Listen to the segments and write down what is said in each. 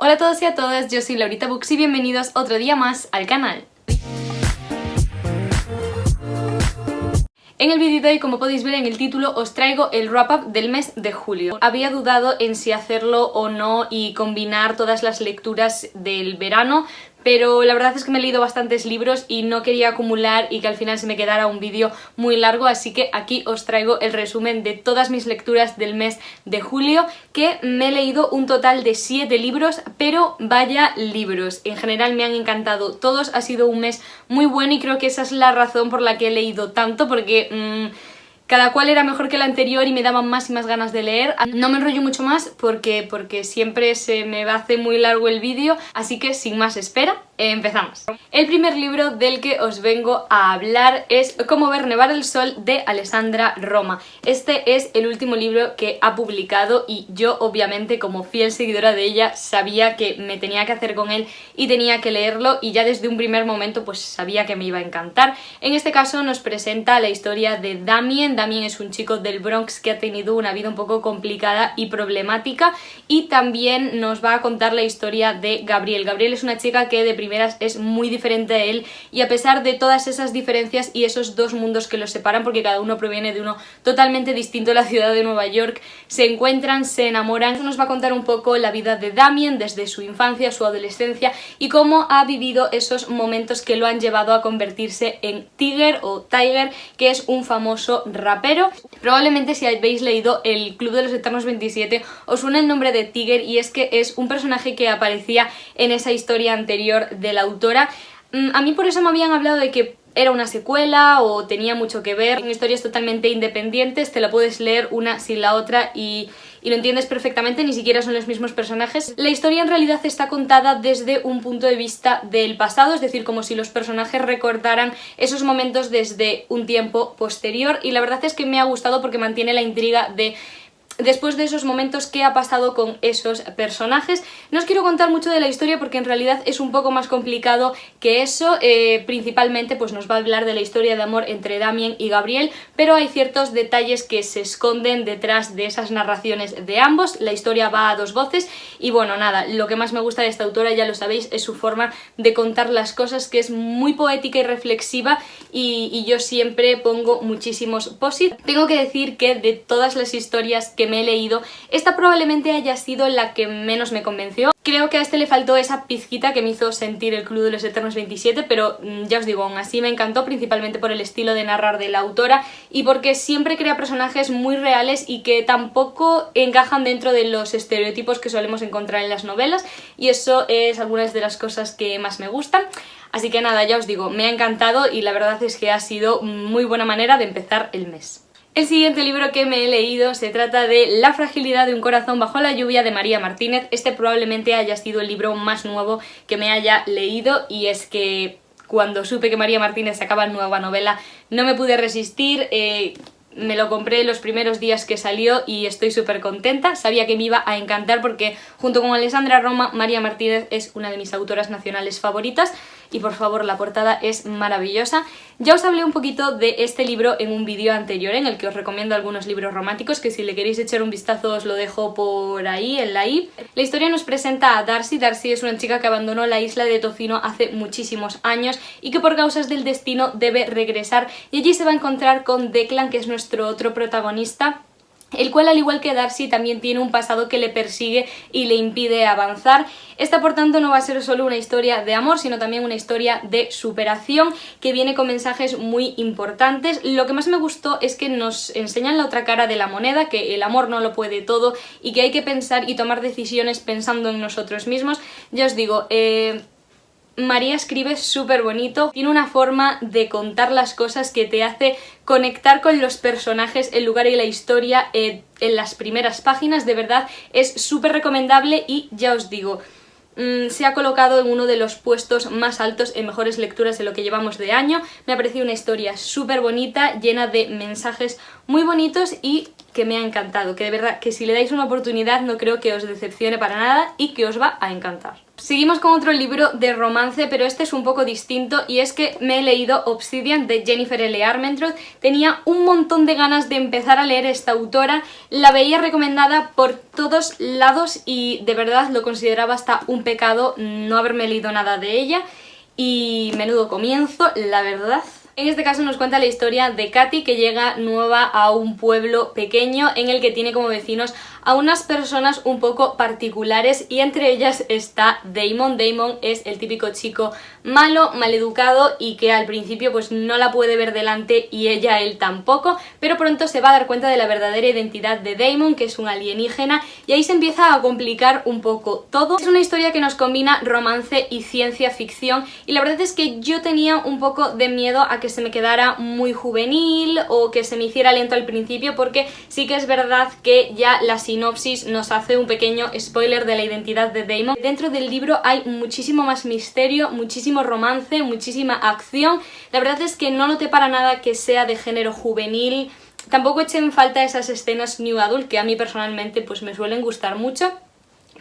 Hola a todos y a todas, yo soy Laurita Books y bienvenidos otro día más al canal. En el vídeo de hoy, como podéis ver en el título, os traigo el wrap-up del mes de julio. Había dudado en si hacerlo o no y combinar todas las lecturas del verano, pero la verdad es que me he leído bastantes libros y no quería acumular y que al final se me quedara un vídeo muy largo, así que aquí os traigo el resumen de todas mis lecturas del mes de julio, que me he leído un total de 7 libros, pero vaya libros. En general me han encantado todos, ha sido un mes muy bueno y creo que esa es la razón por la que he leído tanto, porque cada cual era mejor que el anterior y me daban más y más ganas de leer. No me enrollo mucho más porque siempre se me hace muy largo el vídeo, así que sin más espera, empezamos. El primer libro del que os vengo a hablar es Cómo ver nevar el sol, de Alessandra Roma. Este es el último libro que ha publicado y yo, obviamente, como fiel seguidora de ella, sabía que me tenía que hacer con él y tenía que leerlo, y ya desde un primer momento pues sabía que me iba a encantar. En este caso nos presenta la historia de Damien. Damien es un chico del Bronx que ha tenido una vida un poco complicada y problemática, y también nos va a contar la historia de Gabriel. Gabriel es una chica que de primeras es muy diferente a él, y a pesar de todas esas diferencias y esos dos mundos que los separan, porque cada uno proviene de uno totalmente distinto, la ciudad de Nueva York, se encuentran, se enamoran. Nos va a contar un poco la vida de Damien desde su infancia, su adolescencia, y cómo ha vivido esos momentos que lo han llevado a convertirse en Tiger, que es un famoso rapero. Probablemente si habéis leído El Club de los Eternos 27 os suena el nombre de Tiger, y es que es un personaje que aparecía en esa historia anterior de la autora. A mí por eso me habían hablado de que era una secuela o tenía mucho que ver. En historias totalmente independientes, te la puedes leer una sin la otra y lo entiendes perfectamente, ni siquiera son los mismos personajes. La historia en realidad está contada desde un punto de vista del pasado, es decir, como si los personajes recordaran esos momentos desde un tiempo posterior, y la verdad es que me ha gustado porque mantiene la intriga de después de esos momentos qué ha pasado con esos personajes. No os quiero contar mucho de la historia porque en realidad es un poco más complicado que eso. Principalmente pues nos va a hablar de la historia de amor entre Damien y Gabriel, pero hay ciertos detalles que se esconden detrás de esas narraciones de ambos. La historia va a dos voces y bueno, nada, lo que más me gusta de esta autora, ya lo sabéis, es su forma de contar las cosas, que es muy poética y reflexiva, y yo siempre pongo muchísimos posit. Tengo que decir que de todas las historias que me he leído, esta probablemente haya sido la que menos me convenció. Creo que a este le faltó esa pizquita que me hizo sentir El Club de los Eternos 27, pero ya os digo, aún así me encantó, principalmente por el estilo de narrar de la autora y porque siempre crea personajes muy reales y que tampoco encajan dentro de los estereotipos que solemos encontrar en las novelas, y eso es algunas de las cosas que más me gustan. Así que nada, ya os digo, me ha encantado y la verdad es que ha sido muy buena manera de empezar el mes. El siguiente libro que me he leído se trata de La fragilidad de un corazón bajo la lluvia, de María Martínez. Este probablemente haya sido el libro más nuevo que me haya leído, y es que cuando supe que María Martínez sacaba nueva novela no me pude resistir. Me lo compré los primeros días que salió y estoy súper contenta. Sabía que me iba a encantar porque junto con Alessandra Roma, María Martínez es una de mis autoras nacionales favoritas, y por favor la portada es maravillosa. Ya os hablé un poquito de este libro en un vídeo anterior en el que os recomiendo algunos libros románticos, que si le queréis echar un vistazo os lo dejo por ahí, en la i. La historia nos presenta a Darcy. Darcy es una chica que abandonó la isla de Tofino hace muchísimos años y que por causas del destino debe regresar, y allí se va a encontrar con Declan, que es nuestro otro protagonista, el cual, al igual que Darcy, también tiene un pasado que le persigue y le impide avanzar. Esta, por tanto, no va a ser solo una historia de amor, sino también una historia de superación que viene con mensajes muy importantes. Lo que más me gustó es que nos enseñan la otra cara de la moneda, que el amor no lo puede todo y que hay que pensar y tomar decisiones pensando en nosotros mismos. Ya os digo, María escribe súper bonito, tiene una forma de contar las cosas que te hace conectar con los personajes, el lugar y la historia en las primeras páginas. De verdad es súper recomendable y ya os digo, se ha colocado en uno de los puestos más altos en mejores lecturas de lo que llevamos de año. Me ha parecido una historia súper bonita, llena de mensajes muy bonitos y que me ha encantado, que de verdad que si le dais una oportunidad no creo que os decepcione para nada y que os va a encantar. Seguimos con otro libro de romance, pero este es un poco distinto y es que me he leído Obsidian de Jennifer L. Armentrout. Tenía un montón de ganas de empezar a leer esta autora, la veía recomendada por todos lados y de verdad lo consideraba hasta un pecado no haberme leído nada de ella y menudo comienzo, la verdad. En este caso nos cuenta la historia de Katy, que llega nueva a un pueblo pequeño en el que tiene como vecinos a unas personas un poco particulares y entre ellas está Damon. Damon es el típico chico malo, maleducado y que al principio pues no la puede ver delante y ella él tampoco, pero pronto se va a dar cuenta de la verdadera identidad de Damon, que es un alienígena, y ahí se empieza a complicar un poco todo. Es una historia que nos combina romance y ciencia ficción y la verdad es que yo tenía un poco de miedo a que se me quedara muy juvenil o que se me hiciera lento al principio, porque sí que es verdad que ya la sinopsis nos hace un pequeño spoiler de la identidad de Damon. Dentro del libro hay muchísimo más misterio, muchísimo romance, muchísima acción. La verdad es que no noté para nada que sea de género juvenil. Tampoco eché en falta esas escenas new adult que a mí personalmente pues me suelen gustar mucho.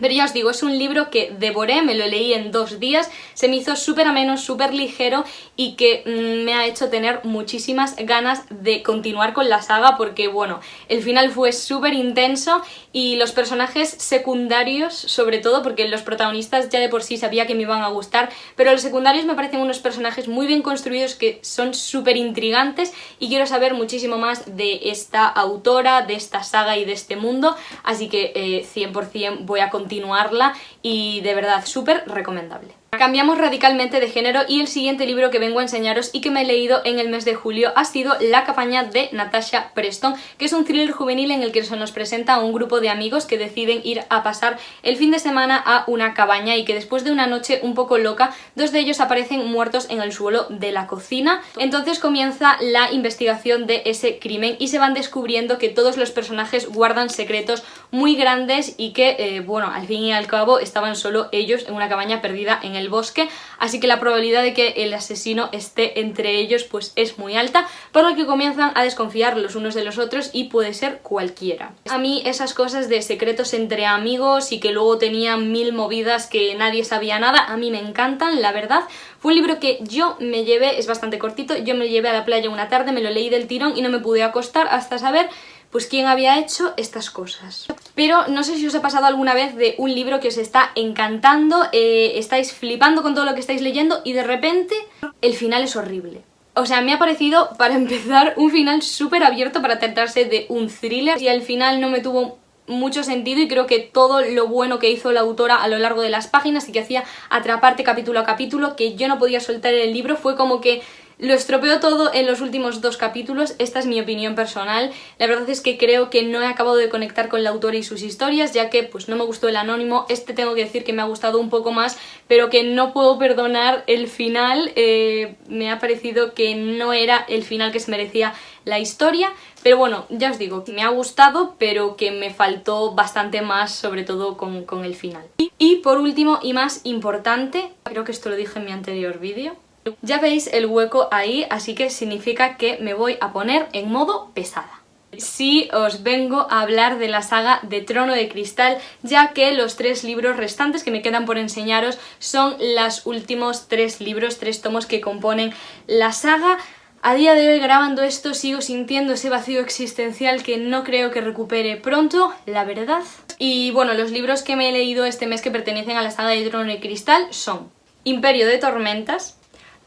Pero ya os digo, es un libro que devoré, me lo leí en 2 días, se me hizo súper ameno, súper ligero y que me ha hecho tener muchísimas ganas de continuar con la saga porque, bueno, el final fue súper intenso y los personajes secundarios, sobre todo, porque los protagonistas ya de por sí sabía que me iban a gustar, pero los secundarios me parecen unos personajes muy bien construidos que son súper intrigantes y quiero saber muchísimo más de esta autora, de esta saga y de este mundo, así que 100% voy a continuarla y de verdad súper recomendable. Cambiamos radicalmente de género y el siguiente libro que vengo a enseñaros y que me he leído en el mes de julio ha sido La cabaña de Natasha Preston, que es un thriller juvenil en el que se nos presenta a un grupo de amigos que deciden ir a pasar el fin de semana a una cabaña y que después de una noche un poco loca, 2 de ellos aparecen muertos en el suelo de la cocina. Entonces comienza la investigación de ese crimen y se van descubriendo que todos los personajes guardan secretos muy grandes y que, bueno, al fin y al cabo estaban solo ellos en una cabaña perdida en el bosque, así que la probabilidad de que el asesino esté entre ellos pues es muy alta, por lo que comienzan a desconfiar los unos de los otros y puede ser cualquiera. A mí esas cosas de secretos entre amigos y que luego tenían 1000 movidas que nadie sabía nada, a mí me encantan, la verdad. Fue un libro que yo me llevé, es bastante cortito, yo me llevé a la playa una tarde, me lo leí del tirón y no me pude acostar hasta saber pues quién había hecho estas cosas. Pero no sé si os ha pasado alguna vez de un libro que os está encantando, estáis flipando con todo lo que estáis leyendo y de repente el final es horrible. O sea, me ha parecido, para empezar, un final súper abierto para tratarse de un thriller y al final no me tuvo mucho sentido y creo que todo lo bueno que hizo la autora a lo largo de las páginas y que hacía atraparte capítulo a capítulo, que yo no podía soltar el libro, fue como que lo estropeó todo en los últimos 2 capítulos. Esta es mi opinión personal. La verdad es que creo que no he acabado de conectar con la autora y sus historias, ya que pues no me gustó el anónimo. Este tengo que decir que me ha gustado un poco más, pero que no puedo perdonar el final. Me ha parecido que no era el final que se merecía la historia. Pero bueno, ya os digo, me ha gustado, pero que me faltó bastante más, sobre todo con el final. Y por último y más importante, creo que esto lo dije en mi anterior vídeo, ya veis el hueco ahí, así que significa que me voy a poner en modo pesada. Sí, os vengo a hablar de la saga de Trono de Cristal, ya que los 3 libros restantes que me quedan por enseñaros son los últimos 3 libros, 3 tomos que componen la saga. A día de hoy, grabando esto, sigo sintiendo ese vacío existencial que no creo que recupere pronto, la verdad. Y bueno, los libros que me he leído este mes que pertenecen a la saga de Trono de Cristal son Imperio de Tormentas,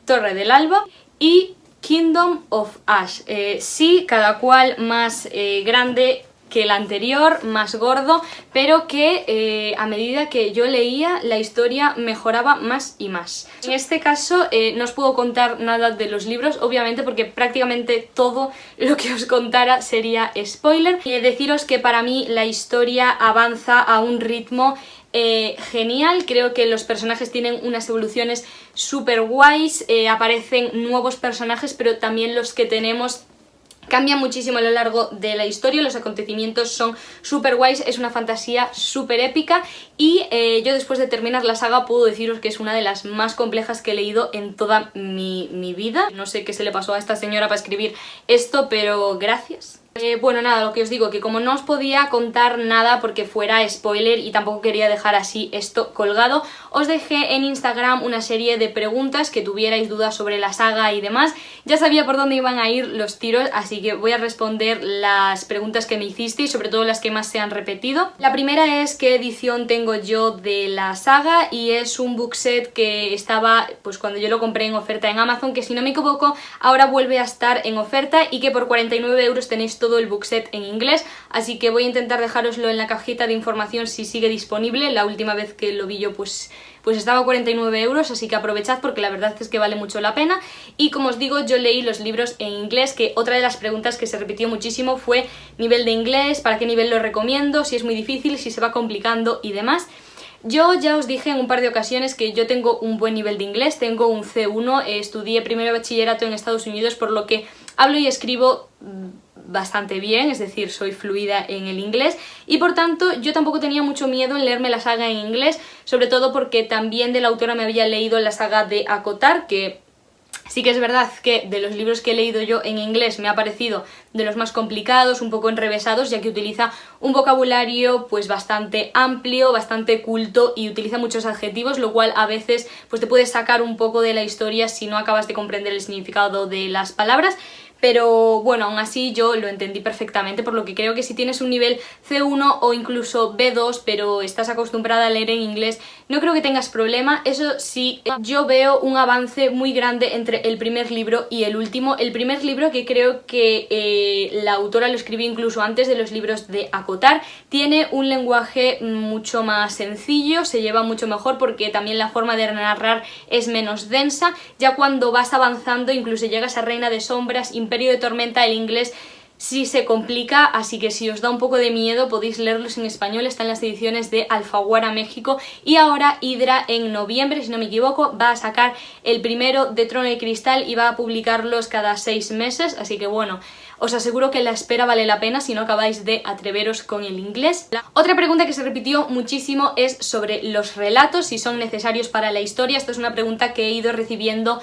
Torre del Alba y Kingdom of Ash. Sí, cada cual más grande que el anterior, más gordo, pero que a medida que yo leía la historia mejoraba más y más. En este caso no os puedo contar nada de los libros, obviamente, porque prácticamente todo lo que os contara sería spoiler. Y deciros que para mí la historia avanza a un ritmo genial. Creo que los personajes tienen unas evoluciones súper guays, aparecen nuevos personajes, pero también los que tenemos cambian muchísimo a lo largo de la historia, los acontecimientos son súper guays, es una fantasía súper épica y yo después de terminar la saga puedo deciros que es una de las más complejas que he leído en toda mi vida. No sé qué se le pasó a esta señora para escribir esto, pero gracias. Bueno, nada, lo que os digo, que como no os podía contar nada porque fuera spoiler y tampoco quería dejar así esto colgado, os dejé en Instagram una serie de preguntas que tuvierais dudas sobre la saga y demás. Ya sabía por dónde iban a ir los tiros, así que voy a responder las preguntas que me hicisteis, sobre todo las que más se han repetido. La primera es qué edición tengo yo de la saga, y es un book set que estaba, pues cuando yo lo compré, en oferta en Amazon, que si no me equivoco ahora vuelve a estar en oferta, y que por 49 € tenéis todo el book set en inglés, así que voy a intentar dejároslo en la cajita de información si sigue disponible. La última vez que lo vi yo pues estaba a 49 €, así que aprovechad porque la verdad es que vale mucho la pena. Y como os digo, yo leí los libros en inglés, que otra de las preguntas que se repitió muchísimo fue nivel de inglés, para qué nivel lo recomiendo, si es muy difícil, si se va complicando y demás. Yo ya os dije en un par de ocasiones que yo tengo un buen nivel de inglés, tengo un C1, estudié primero de bachillerato en Estados Unidos, por lo que hablo y escribo bastante bien, es decir, soy fluida en el inglés, y por tanto yo tampoco tenía mucho miedo en leerme la saga en inglés, sobre todo porque también de la autora me había leído la saga de ACOTAR, que sí que es verdad que de los libros que he leído yo en inglés me ha parecido de los más complicados, un poco enrevesados, ya que utiliza un vocabulario pues bastante amplio, bastante culto, y utiliza muchos adjetivos, lo cual a veces pues te puede sacar un poco de la historia si no acabas de comprender el significado de las palabras. Pero bueno, aún así yo lo entendí perfectamente, por lo que creo que si tienes un nivel C1 o incluso B2, pero estás acostumbrada a leer en inglés, no creo que tengas problema. Eso sí, yo veo un avance muy grande entre el primer libro y el último. El primer libro, que creo que la autora lo escribió incluso antes de los libros de ACOTAR, tiene un lenguaje mucho más sencillo, se lleva mucho mejor porque también la forma de narrar es menos densa. Ya cuando vas avanzando, incluso llegas a Reina de Sombras, Imperio de Tormenta, el inglés sí se complica, así que si os da un poco de miedo podéis leerlos en español. Están las ediciones de Alfaguara México, y ahora Hydra en noviembre, si no me equivoco, va a sacar el primero de Trono de Cristal y va a publicarlos cada 6 meses, así que bueno, os aseguro que la espera vale la pena si no acabáis de atreveros con el inglés. Otra pregunta que se repitió muchísimo es sobre los relatos, si son necesarios para la historia. Esto es una pregunta que he ido recibiendo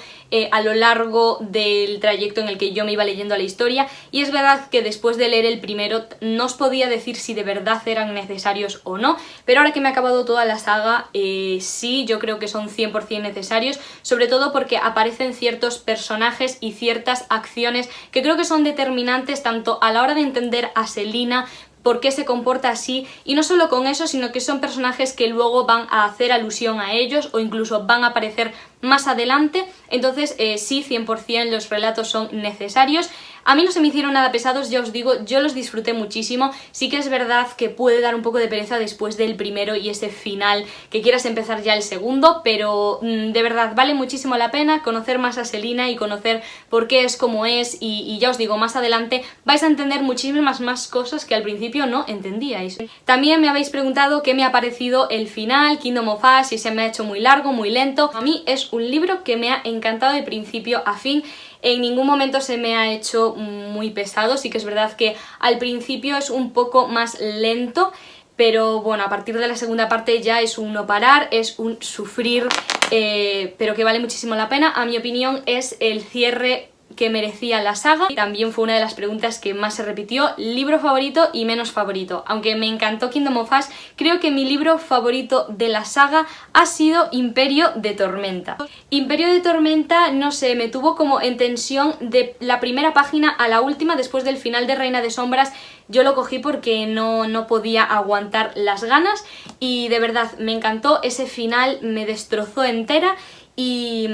a lo largo del trayecto en el que yo me iba leyendo la historia, y es verdad que después de leer el primero no os podía decir si de verdad eran necesarios o no, pero ahora que me he acabado toda la saga, sí, yo creo que son 100% necesarios, sobre todo porque aparecen ciertos personajes y ciertas acciones que creo que son determinantes tanto a la hora de entender a Selina, por qué se comporta así, y no solo con eso, sino que son personajes que luego van a hacer alusión a ellos o incluso van a aparecer más adelante. Entonces sí, 100% los relatos son necesarios. A mí no se me hicieron nada pesados, ya os digo, yo los disfruté muchísimo. Sí que es verdad que puede dar un poco de pereza después del primero y ese final, que quieras empezar ya el segundo, pero de verdad vale muchísimo la pena conocer más a Selina y conocer por qué es como es, y ya os digo, más adelante vais a entender muchísimas más cosas que al principio no entendíais. También me habéis preguntado qué me ha parecido el final, Kingdom of Ash, si se me ha hecho muy largo, muy lento. A mí es un libro que me ha encantado de principio a fin. En ningún momento se me ha hecho muy pesado. Sí que es verdad que al principio es un poco más lento, pero bueno, a partir de la segunda parte ya es un no parar, es un sufrir, pero que vale muchísimo la pena. A mi opinión es el cierre que merecía la saga. También fue una de las preguntas que más se repitió, libro favorito y menos favorito. Aunque me encantó Kingdom of Ash, creo que mi libro favorito de la saga ha sido Imperio de Tormenta. Imperio de Tormenta, no sé, me tuvo como en tensión de la primera página a la última. Después del final de Reina de Sombras yo lo cogí porque no podía aguantar las ganas, y de verdad me encantó. Ese final me destrozó entera y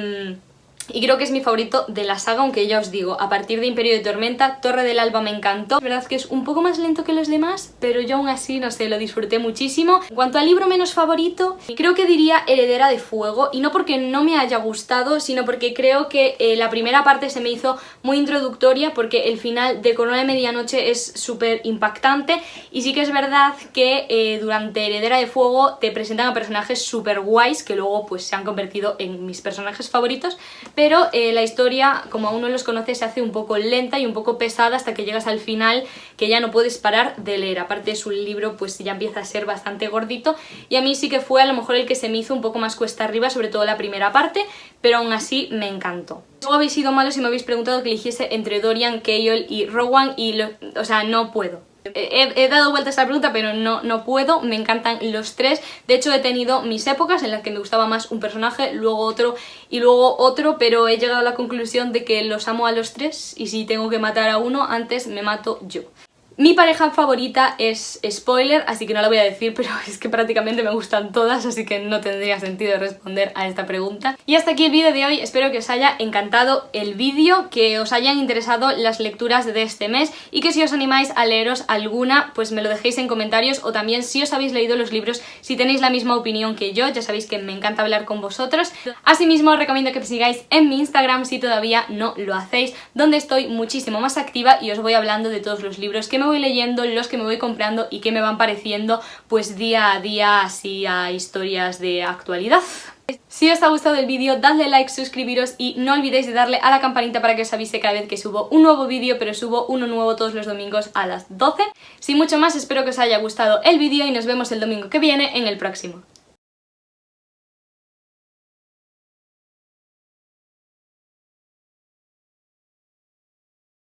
creo que es mi favorito de la saga, aunque ya os digo, a partir de Imperio de Tormenta, Torre del Alba me encantó. Es verdad que es un poco más lento que los demás, pero yo aún así, no sé, lo disfruté muchísimo. En cuanto al libro menos favorito, creo que diría Heredera de Fuego, y no porque no me haya gustado, sino porque creo que la primera parte se me hizo muy introductoria, porque el final de Corona de Medianoche es súper impactante, y sí que es verdad que durante Heredera de Fuego te presentan a personajes súper guays que luego pues se han convertido en mis personajes favoritos. pero la historia, como aún no los conoces, se hace un poco lenta y un poco pesada hasta que llegas al final, que ya no puedes parar de leer. Aparte es un libro pues ya empieza a ser bastante gordito, y a mí sí que fue a lo mejor el que se me hizo un poco más cuesta arriba, sobre todo la primera parte, pero aún así me encantó. Luego habéis sido malos y me habéis preguntado que eligiese entre Dorian, Chaol y Rowan, y o sea, no puedo. He dado vueltas a la pregunta, pero no puedo, me encantan los tres. De hecho he tenido mis épocas en las que me gustaba más un personaje, luego otro y luego otro, pero he llegado a la conclusión de que los amo a los tres, y si tengo que matar a uno, antes me mato yo. Mi pareja favorita es spoiler, así que no la voy a decir, pero es que prácticamente me gustan todas, así que no tendría sentido responder a esta pregunta. Y hasta aquí el vídeo de hoy. Espero que os haya encantado el vídeo, que os hayan interesado las lecturas de este mes, y que si os animáis a leeros alguna, pues me lo dejéis en comentarios, o también si os habéis leído los libros, si tenéis la misma opinión que yo. Ya sabéis que me encanta hablar con vosotros. Asimismo os recomiendo que me sigáis en mi Instagram si todavía no lo hacéis, donde estoy muchísimo más activa y os voy hablando de todos los libros que me voy leyendo, los que me voy comprando y que me van pareciendo pues día a día, así a historias de actualidad. Si os ha gustado el vídeo, dadle like, suscribiros y no olvidéis de darle a la campanita para que os avise cada vez que subo un nuevo vídeo, pero subo uno nuevo todos los domingos a las 12. Sin mucho más, espero que os haya gustado el vídeo y nos vemos el domingo que viene en el próximo.